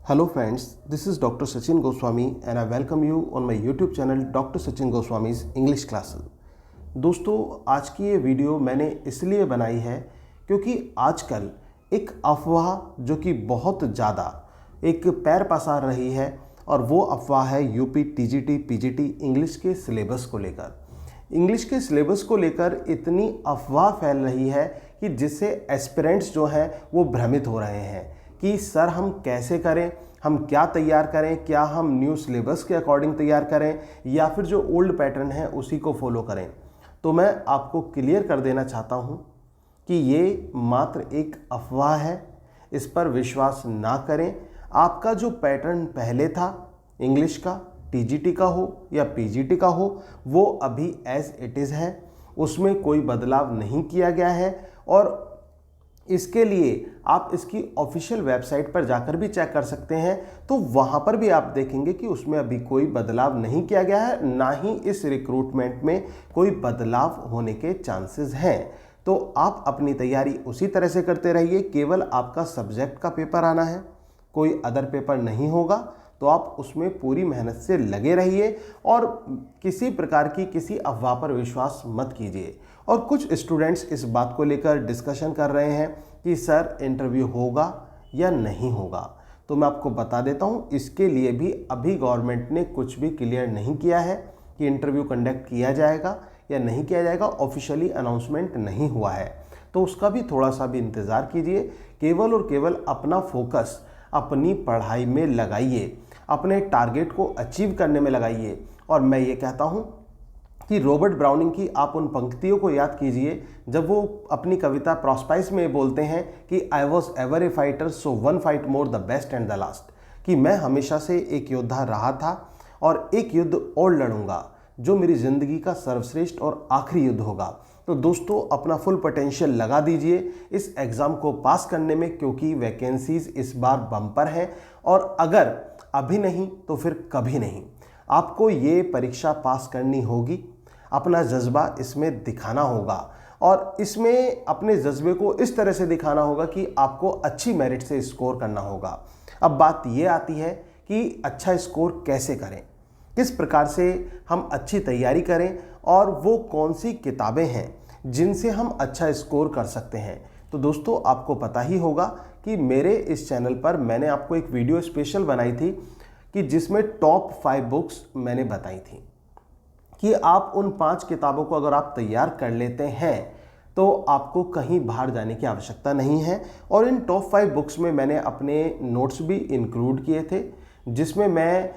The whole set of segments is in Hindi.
Hello friends, this is Dr. Sachin Goswami and I welcome you on my YouTube channel Dr. Sachin Goswami's English Classes। दोस्तों आज की ये वीडियो मैंने इसलिए बनाई है क्योंकि आजकल एक अफवाह जो कि बहुत ज़्यादा एक पैर पसार रही है और वो अफवाह है यूपी टीजीटी पीजीटी इंग्लिश के सिलेबस को लेकर। इंग्लिश के सिलेबस को लेकर इतनी अफवाह फैल रही है कि जिससे एस्पिरेंट्स जो हैं वो भ्रमित हो रहे हैं कि सर हम कैसे करें, हम क्या तैयार करें, क्या हम न्यू सिलेबस के अकॉर्डिंग तैयार करें या फिर जो ओल्ड पैटर्न है उसी को फॉलो करें। तो मैं आपको क्लियर कर देना चाहता हूं कि ये मात्र एक अफवाह है, इस पर विश्वास ना करें। आपका जो पैटर्न पहले था इंग्लिश का, टीजीटी का हो या पीजीटी का हो, वो अभी एज इट इज़ है, उसमें कोई बदलाव नहीं किया गया है। और इसके लिए आप इसकी ऑफिशियल वेबसाइट पर जाकर भी चेक कर सकते हैं, तो वहाँ पर भी आप देखेंगे कि उसमें अभी कोई बदलाव नहीं किया गया है, ना ही इस रिक्रूटमेंट में कोई बदलाव होने के चांसेस हैं। तो आप अपनी तैयारी उसी तरह से करते रहिए। केवल आपका सब्जेक्ट का पेपर आना है, कोई अदर पेपर नहीं होगा, तो आप उसमें पूरी मेहनत से लगे रहिए और किसी प्रकार की किसी अफवाह पर विश्वास मत कीजिए। और कुछ स्टूडेंट्स इस बात को लेकर डिस्कशन कर रहे हैं कि सर इंटरव्यू होगा या नहीं होगा। तो मैं आपको बता देता हूं, इसके लिए भी अभी गवर्नमेंट ने कुछ भी क्लियर नहीं किया है कि इंटरव्यू कंडक्ट किया जाएगा या नहीं किया जाएगा। ऑफिशियली अनाउंसमेंट नहीं हुआ है, तो उसका भी थोड़ा सा भी इंतज़ार कीजिए। केवल और केवल अपना फोकस अपनी पढ़ाई में लगाइए, अपने टारगेट को अचीव करने में लगाइए। और मैं ये कहता हूँ कि रॉबर्ट ब्राउनिंग की आप उन पंक्तियों को याद कीजिए जब वो अपनी कविता प्रॉस्पाइस में बोलते हैं कि I was ever A fighter so one fight more the best and the last, कि मैं हमेशा से एक योद्धा रहा था और एक युद्ध और लड़ूंगा जो मेरी ज़िंदगी का सर्वश्रेष्ठ और आखिरी युद्ध होगा। तो दोस्तों अपना फुल पोटेंशियल लगा दीजिए इस एग्ज़ाम को पास करने में, क्योंकि वैकेंसीज इस बार बम्पर है और अगर अभी नहीं तो फिर कभी नहीं। आपको ये परीक्षा पास करनी होगी, अपना जज्बा इसमें दिखाना होगा और इसमें अपने जज्बे को इस तरह से दिखाना होगा कि आपको अच्छी मेरिट से स्कोर करना होगा। अब बात ये आती है कि अच्छा स्कोर कैसे करें, किस प्रकार से हम अच्छी तैयारी करें और वो कौन सी किताबें हैं जिनसे हम अच्छा स्कोर कर सकते हैं। तो दोस्तों आपको पता ही होगा कि मेरे इस चैनल पर मैंने आपको एक वीडियो स्पेशल बनाई थी कि जिसमें टॉप 5 बुक्स मैंने बताई थी कि आप उन 5 किताबों को अगर आप तैयार कर लेते हैं तो आपको कहीं बाहर जाने की आवश्यकता नहीं है। और इन टॉप 5 बुक्स में मैंने अपने नोट्स भी इंक्लूड किए थे, जिसमें मैं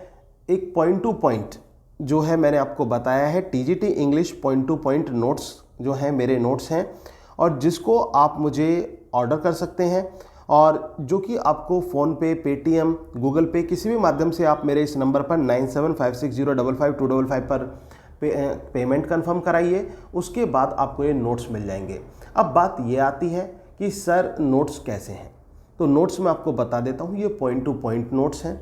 एक पॉइंट टू पॉइंट जो है मैंने आपको बताया है। TGT English point two point notes जो हैं मेरे नोट्स हैं और जिसको आप मुझे ऑर्डर कर सकते हैं और जो कि आपको फ़ोनपे, पेटीएम, गूगल पे किसी भी माध्यम से आप मेरे इस नंबर पर 9756055255 पर पेमेंट कंफर्म कराइए। उसके बाद आपको ये नोट्स मिल जाएंगे। अब बात ये आती है कि सर नोट्स कैसे हैं, तो नोट्स मैं आपको बता देता हूँ। ये पॉइंट टू पॉइंट नोट्स हैं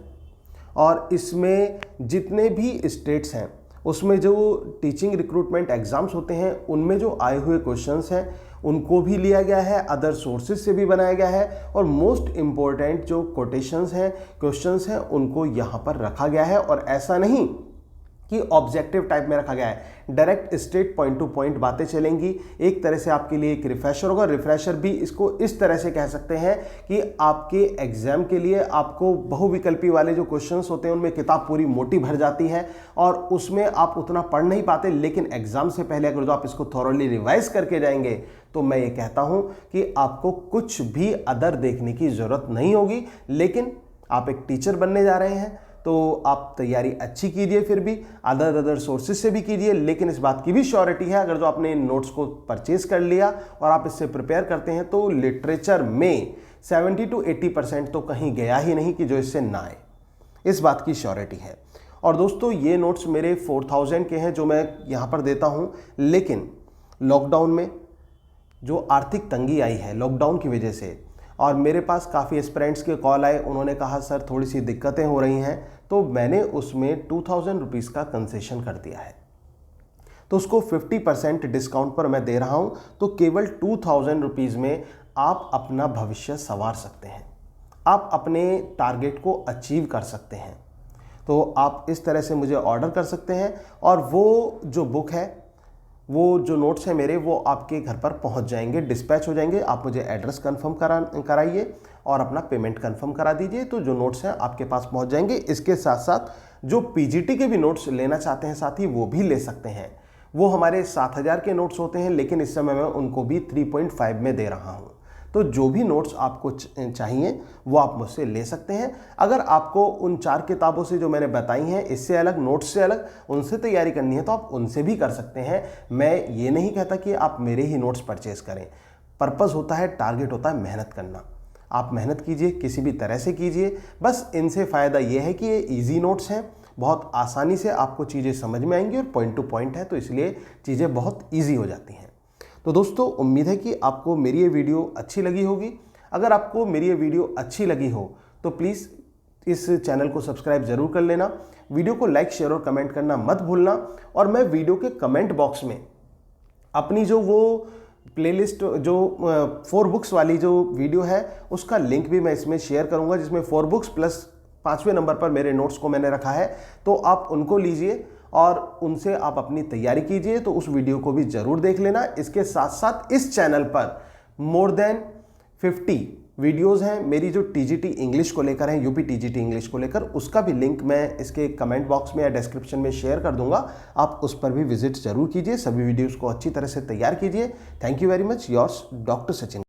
और इसमें जितने भी स्टेट्स हैं उसमें जो टीचिंग रिक्रूटमेंट एग्ज़ाम्स होते हैं उनमें जो आए हुए क्वेश्चंस हैं उनको भी लिया गया है, अदर सोर्सेज से भी बनाया गया है और मोस्ट इम्पोर्टेंट जो कोटेशंस हैं, क्वेश्चंस हैं, उनको यहाँ पर रखा गया है। और ऐसा नहीं कि ऑब्जेक्टिव टाइप में रखा गया है, direct straight point two point बातें चलेंगी। एक तरह से आपके लिए एक रिफ्रेशर होगा। रिफ्रेशर भी इसको इस तरह से कह सकते हैं कि आपके एग्जाम के लिए आपको बहुविकल्पी वाले जो क्वेश्चंस होते हैं उनमें किताब पूरी मोटी भर जाती है और उसमें आप उतना पढ़ नहीं पाते, लेकिन एग्जाम से पहले अगर जो आप इसको थॉरोली रिवाइज करके जाएंगे तो मैं ये कहता हूं कि आपको कुछ भी अदर देखने की जरूरत नहीं होगी। लेकिन आप एक टीचर बनने जा रहे हैं तो आप तैयारी अच्छी कीजिए, फिर भी अदर सोर्सेज से भी कीजिए। लेकिन इस बात की भी श्योरिटी है अगर जो आपने इन नोट्स को परचेज कर लिया और आप इससे प्रिपेयर करते हैं तो लिटरेचर में 70 to 80% तो कहीं गया ही नहीं कि जो इससे ना आए, इस बात की श्योरिटी है। और दोस्तों ये नोट्स मेरे 4000 के हैं जो मैं यहाँ पर देता हूँ, लेकिन लॉकडाउन में जो आर्थिक तंगी आई है लॉकडाउन की वजह से, और मेरे पास काफ़ी एस्पिरेंट्स के कॉल आए, उन्होंने कहा सर थोड़ी सी दिक्कतें हो रही हैं, तो मैंने उसमें 2000 रुपीज़ का कंसेशन कर दिया है। तो उसको 50% डिस्काउंट पर मैं दे रहा हूं, तो केवल 2000 रुपीज़ में आप अपना भविष्य संवार सकते हैं। आप अपने टारगेट को अचीव कर सकते हैं। तो आप इस तरह से मुझे ऑर्डर कर सकते हैं और वो जो बुक है, वो जो नोट्स हैं मेरे, वो आपके घर पर पहुंच जाएंगे, डिस्पैच हो जाएंगे। आप मुझे एड्रेस कंफर्म कराइए और अपना पेमेंट कंफर्म करा दीजिए, तो जो नोट्स हैं आपके पास पहुंच जाएंगे। इसके साथ साथ जो पीजीटी के भी नोट्स लेना चाहते हैं साथी, वो भी ले सकते हैं। वो हमारे 7000 के नोट्स होते हैं, लेकिन इस समय मैं उनको भी 3.5 में दे रहा हूँ। तो जो भी नोट्स आपको चाहिए वो आप मुझसे ले सकते हैं। अगर आपको उन 4 किताबों से जो मैंने बताई हैं, इससे अलग, नोट्स से अलग, उनसे तैयारी करनी है तो आप उनसे भी कर सकते हैं। मैं ये नहीं कहता कि आप मेरे ही नोट्स परचेज करें। पर्पस होता है, टारगेट होता है मेहनत करना। आप मेहनत कीजिए, किसी भी तरह से कीजिए। बस इनसे फ़ायदा ये है कि ये ईजी नोट्स हैं, बहुत आसानी से आपको चीज़ें समझ में आएंगी और पॉइंट टू पॉइंट है, तो इसलिए चीज़ें बहुत ईजी हो जाती हैं। तो दोस्तों, उम्मीद है कि आपको मेरी ये वीडियो अच्छी लगी होगी। अगर आपको मेरी ये वीडियो अच्छी लगी हो तो प्लीज़ इस चैनल को सब्सक्राइब जरूर कर लेना। वीडियो को लाइक, शेयर और कमेंट करना मत भूलना। और मैं वीडियो के कमेंट बॉक्स में अपनी जो वो प्लेलिस्ट, जो 4 बुक्स वाली जो वीडियो है, उसका लिंक भी मैं इसमें शेयर करूंगा, जिसमें 4 बुक्स प्लस 5वें नंबर पर मेरे नोट्स को मैंने रखा है। तो आप उनको लीजिए और उनसे आप अपनी तैयारी कीजिए। तो उस वीडियो को भी जरूर देख लेना। इसके साथ साथ इस चैनल पर मोर देन 50 वीडियोस हैं मेरी, जो टीजीटी इंग्लिश को लेकर हैं, यूपी टीजीटी इंग्लिश को लेकर। उसका भी लिंक मैं इसके कमेंट बॉक्स में या डिस्क्रिप्शन में शेयर कर दूंगा। आप उस पर भी विजिट जरूर कीजिए। सभी वीडियोस को अच्छी तरह से तैयार कीजिए। Thank you very much, yours doctor Sachin.